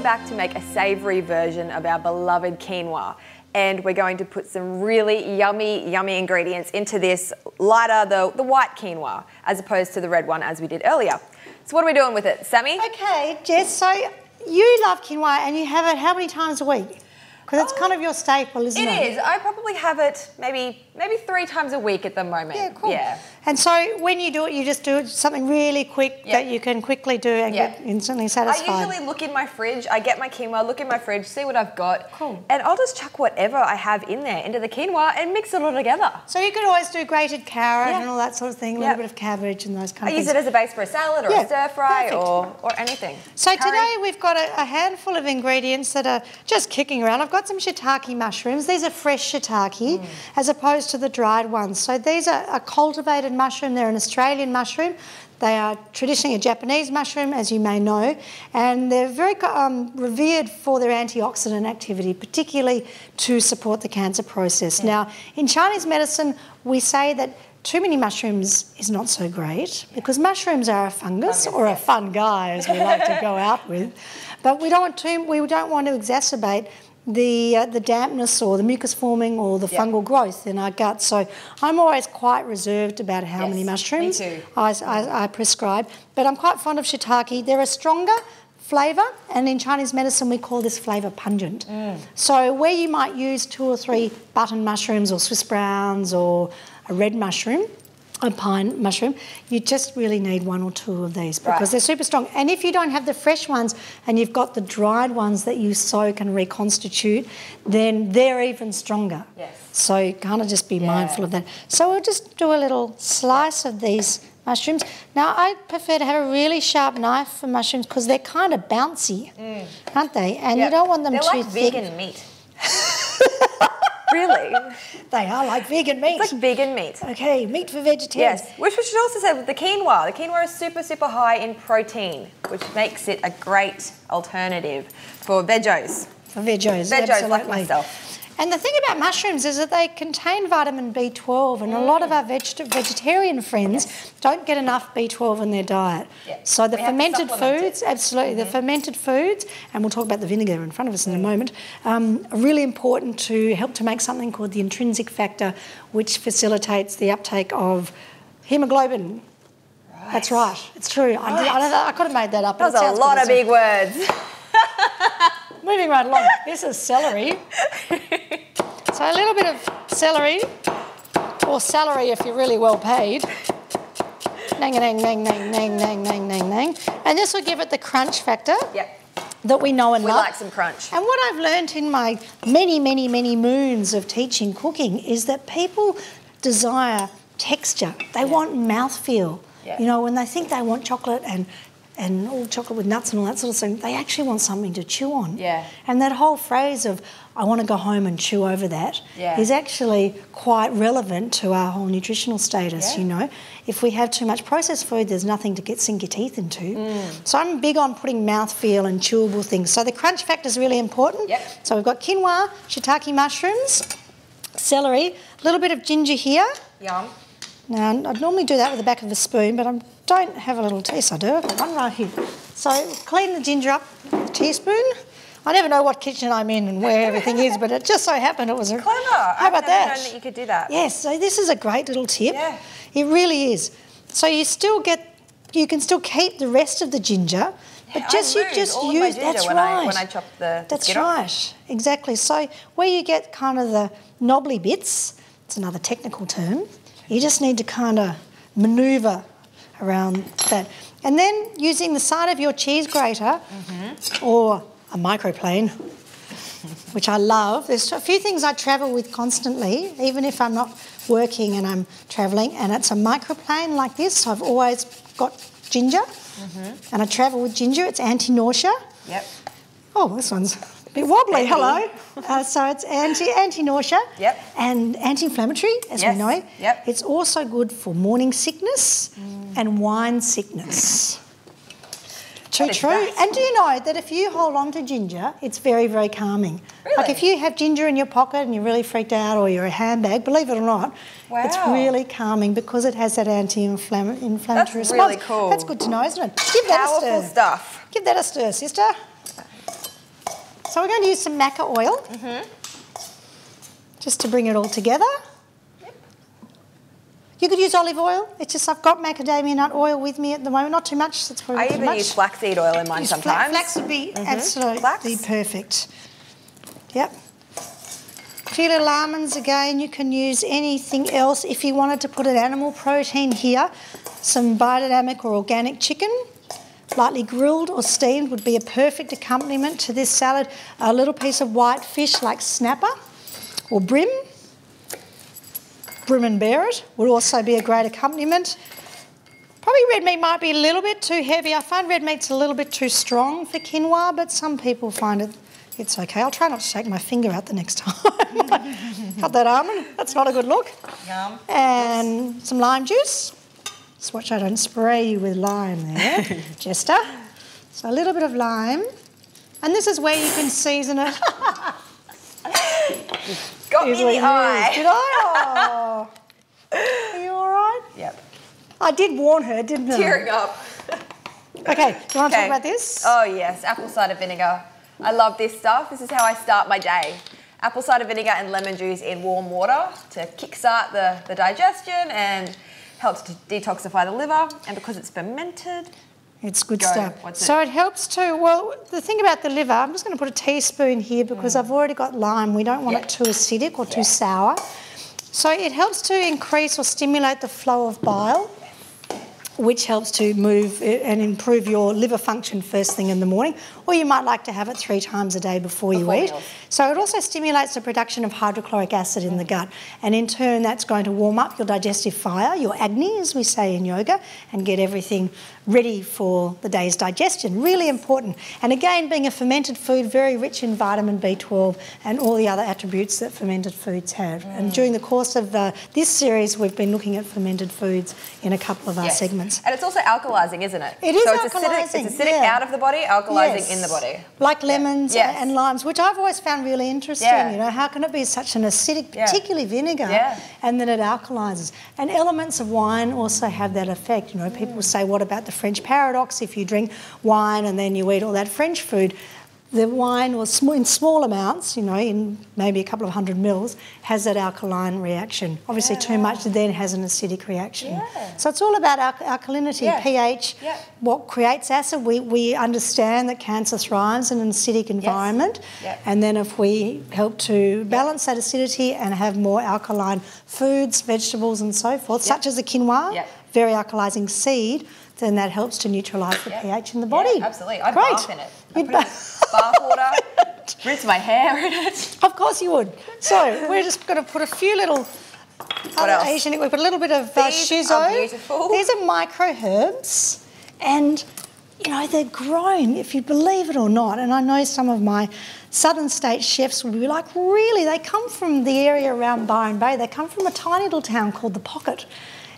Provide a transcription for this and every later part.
back to make a savoury version of our beloved quinoa. And we're going to put some really yummy ingredients into this lighter, the white quinoa, as opposed to the red one as we did earlier. So what are we doing with it, Sammy? Okay, Jess, so you love quinoa and you have it how many times a week? Because it's kind of your staple, isn't it? It is. I probably have it maybe 3 times a week at the moment. Yeah, cool. Yeah. And so when you do it, you just do it something really quick that you can quickly do and get instantly satisfied. I usually look in my fridge, I get my quinoa, look in my fridge, see what I've got. Cool. And I'll just chuck whatever I have in there into the quinoa and mix it all together. So you could always do grated carrot and all that sort of thing, a little bit of cabbage and those kind of things. I use it as a base for a salad or a stir fry or anything. So today we've got a handful of ingredients that are just kicking around. I've got some shiitake mushrooms. These are fresh shiitake as opposed to the dried ones. So these are a cultivated mushroom. They're an Australian mushroom. They are traditionally a Japanese mushroom, as you may know, and they're very revered for their antioxidant activity, particularly to support the cancer process. Now, in Chinese medicine, we say that too many mushrooms is not so great because mushrooms are a fungus or a fungi, as we like to go out with, but we don't want to exacerbate the dampness or the mucus forming or the fungal growth in our gut. So I'm always quite reserved about how many mushrooms I prescribe. But I'm quite fond of shiitake. They're a stronger flavour, and in Chinese medicine we call this flavour pungent. So where you might use 2 or 3 button mushrooms or Swiss browns or a red mushroom, a pine mushroom, you just really need 1 or 2 of these because they're super strong. And if you don't have the fresh ones and you've got the dried ones that you soak and reconstitute, then they're even stronger. So you kind of just be mindful of that. So we'll just do a little slice of these mushrooms. Now, I prefer to have a really sharp knife for mushrooms because they're kind of bouncy, aren't they? And you don't want them too thick. They're like vegan meat. Really? They are like vegan meat. It's like vegan meat. Okay, meat for vegetarians. Yes, which we should also say with the quinoa. The quinoa is super high in protein, which makes it a great alternative for veggies. For veggies, absolutely. Like myself. And the thing about mushrooms is that they contain vitamin B12, and a lot of our vegetarian friends don't get enough B12 in their diet. So the fermented foods, the fermented foods, and we'll talk about the vinegar in front of us in a moment, are really important to help to make something called the intrinsic factor, which facilitates the uptake of hemoglobin. That's right. It's true. I could have made that up. That was a lot of big words. Moving right along. This is celery. So a little bit of celery, or celery if you're really well paid. Nang, nang, nang, nang, nang, nang, nang, nang, nang. And this will give it the crunch factor that we know and love. We like some crunch. And what I've learned in my many moons of teaching cooking is that people desire texture. They want mouthfeel. You know, when they think they want chocolate and all chocolate with nuts and all that sort of thing, they actually want something to chew on. And that whole phrase of, I want to go home and chew over that, is actually quite relevant to our whole nutritional status, you know. If we have too much processed food, there's nothing to sink your teeth into. So I'm big on putting mouthfeel and chewable things. So the crunch factor is really important. So we've got quinoa, shiitake mushrooms, celery, a little bit of ginger here. Yum. Now, I'd normally do that with the back of a spoon, but I don't have a little taste. I do. I've got one right here. So clean the ginger up with a teaspoon. I never know what kitchen I'm in and where everything is, but it just so happened it was a... Clever. How about that? I've never known that you could do that. Yes, so this is a great little tip. It really is. So you can still keep the rest of the ginger, but just use... That's right. When I chop the That's right. Exactly. So where you get kind of the knobbly bits, it's another technical term, you just need to kind of manoeuvre around that. And then using the side of your cheese grater or a microplane, which I love. There's a few things I travel with constantly, even if I'm not working and I'm travelling, and it's a microplane like this. So I've always got ginger, and I travel with ginger. It's anti-nausea. Oh, this one's a bit wobbly, hello. So it's anti-nausea and anti-inflammatory, as we know. It's also good for morning sickness and wine sickness. True. And do you know that if you hold on to ginger, it's very calming. Like if you have ginger in your pocket and you're really freaked out, or you're a handbag, believe it or not, it's really calming because it has that anti-inflammatory response. That's really cool. That's good to know, isn't it? Give that a stir. Powerful stuff. Give that a stir, sister. So we're going to use some maca oil just to bring it all together. Yep. You could use olive oil. It's just I've got macadamia nut oil with me at the moment. Not too much. That's probably I too even much. use flaxseed oil in mine sometimes. Flax would be absolutely Flax. perfect. Yep. A few little almonds again. You can use anything else. If you wanted to put an animal protein here, some biodynamic or organic chicken, lightly grilled or steamed would be a perfect accompaniment to this salad. A little piece of white fish like snapper or brim and bear-it would also be a great accompaniment. Probably red meat might be a little bit too heavy. I find red meat's a little bit too strong for quinoa, but some people find it's okay. I'll try not to shake my finger out the next time. Cut that almond. That's not a good look. Yum. And some lime juice. Just watch I don't spray you with lime there, Jester. So a little bit of lime. And this is where you can season it. Got me in the eye. Did I? Oh. Are you all right? Yep. I did warn her, didn't I? Tearing up. Okay, do you want to talk about this? Oh yes, apple cider vinegar. I love this stuff. This is how I start my day. Apple cider vinegar and lemon juice in warm water to kickstart the digestion and helps to detoxify the liver. And because it's fermented, it's good stuff. What's so it helps to, well, the thing about the liver, I'm just going to put a teaspoon here because I've already got lime. We don't want it too acidic or too sour. So it helps to increase or stimulate the flow of bile, which helps to move and improve your liver function first thing in the morning, or you might like to have it 3 times a day before you eat. Meals. So it also stimulates the production of hydrochloric acid in the gut, and in turn that's going to warm up your digestive fire, your agni as we say in yoga, and get everything ready for the day's digestion. Really important. And again, being a fermented food, very rich in vitamin B12 and all the other attributes that fermented foods have. And during the course of this series, we've been looking at fermented foods in a couple of our segments. And it's also alkalising, isn't it? It is so alkalising. It's acidic out of the body, alkalising in the body. Like lemons and limes, which I've always found really interesting. Yeah. You know, how can it be such an acidic, particularly vinegar, and then it alkalises? And elements of wine also have that effect. You know, people say, what about the French paradox? If you drink wine and then you eat all that French food, the wine was in small amounts, you know, in maybe a couple of 100 mils, has that alkaline reaction. Obviously too much then has an acidic reaction. So it's all about alkalinity, pH, what creates acid. We understand that cancer thrives in an acidic environment, and then if we help to balance that acidity and have more alkaline foods, vegetables and so forth, such as the quinoa, very alkalising seed, then that helps to neutralise the pH in the body. Yeah, absolutely. I'd bath in it. I'd put bath water, rinse my hair in it. Of course you would. So we're just going to put a few little Asian. We put a little bit of shiso. Are beautiful. These are micro herbs, and you know they're grown, if you believe it or not. And I know some of my southern state chefs will be like, really? They come from the area around Byron Bay. They come from a tiny little town called the Pocket.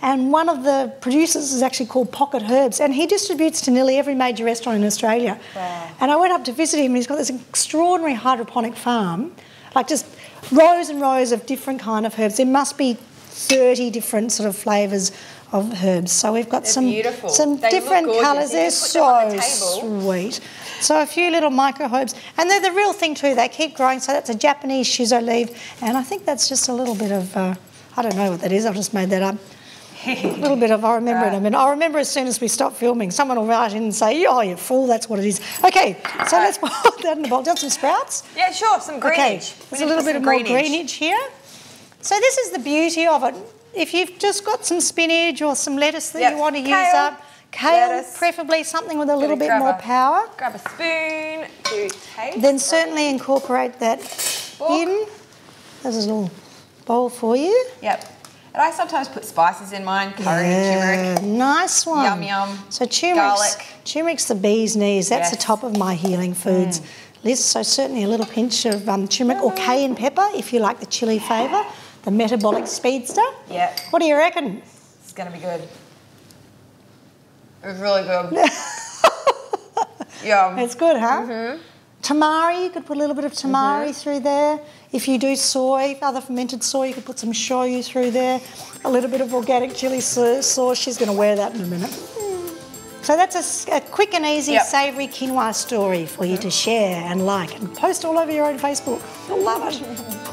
And one of the producers is actually called Pocket Herbs, and he distributes to nearly every major restaurant in Australia. Wow. And I went up to visit him, and he's got this extraordinary hydroponic farm, like just rows and rows of different kind of herbs. There must be 30 different sort of flavours of herbs. So we've got some different colours. They're so sweet. So a few little micro herbs, and they're the real thing too. They keep growing. So that's a Japanese shiso leaf, and I think that's just a little bit of, I don't know what that is. I've just made that up. A little bit of, I remember it. I mean, I'll remember as soon as we stop filming. Someone will write in and say, oh, you fool, that's what it is. Okay, so let's put that in the bowl. Do you want some sprouts? Yeah, sure, some greenage. Okay, there's a little bit of more greenage here. So this is the beauty of it. If you've just got some spinach or some lettuce that you want to use up, kale, preferably something with a little bit more power. Grab a spoon to taste. Then certainly incorporate that in. There's a little bowl for you. Yep. And I sometimes put spices in mine, curry, turmeric. Nice one. Yum, yum. So turmeric's the bee's knees. That's the top of my healing foods list. So certainly a little pinch of turmeric or cayenne pepper if you like the chilli flavour, the metabolic speedster. Yeah. What do you reckon? It's going to be good. It's really good. Yum. It's good, huh? Tamari, you could put a little bit of tamari through there. If you do soy, other fermented soy, you could put some shoyu through there. A little bit of organic chili sauce. She's going to wear that in a minute. So that's a quick and easy savoury quinoa story for you to share and like and post all over your own Facebook. You'll love it.